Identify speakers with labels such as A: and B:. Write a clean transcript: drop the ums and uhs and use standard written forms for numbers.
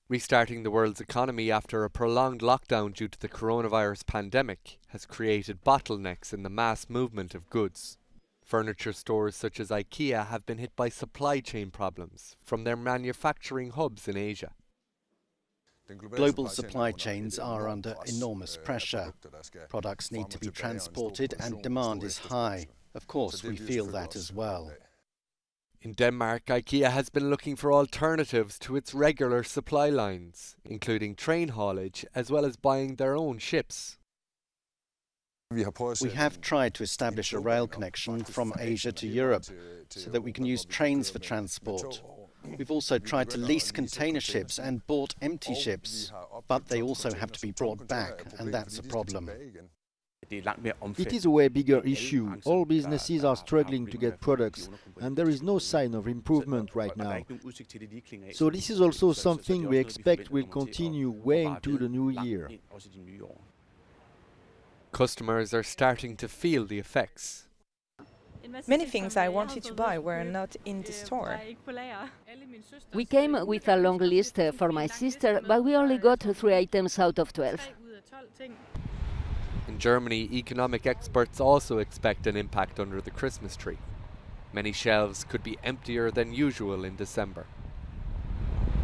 A: Restarting the world's economy after a prolonged lockdown due to the coronavirus pandemic has created bottlenecks in the mass movement of goods. Furniture stores such as IKEA have been hit by supply chain problems from their manufacturing hubs in Asia.
B: Global supply chains are under enormous pressure. Products need to be transported and demand is high. Of course, we feel that as well.
A: In Denmark, IKEA has been looking for alternatives to its regular supply lines, including train haulage as well as buying their own ships.
B: We have tried to establish a rail connection from Asia to Europe so that we can use trains for transport. We've also tried to lease container ships and bought empty ships, but they also have to be brought back, and that's a problem.
C: It is a way bigger issue. All businesses are struggling to get products, and there is no sign of improvement right now. So this is also something we expect will continue way into the new year.
A: Customers are starting to feel the effects.
D: Many things I wanted to buy were not in the store.
E: We came with a long list for my sister, but we only got 3 items out of 12.
A: In Germany, economic experts also expect an impact under the Christmas tree. Many shelves could be emptier than usual in December.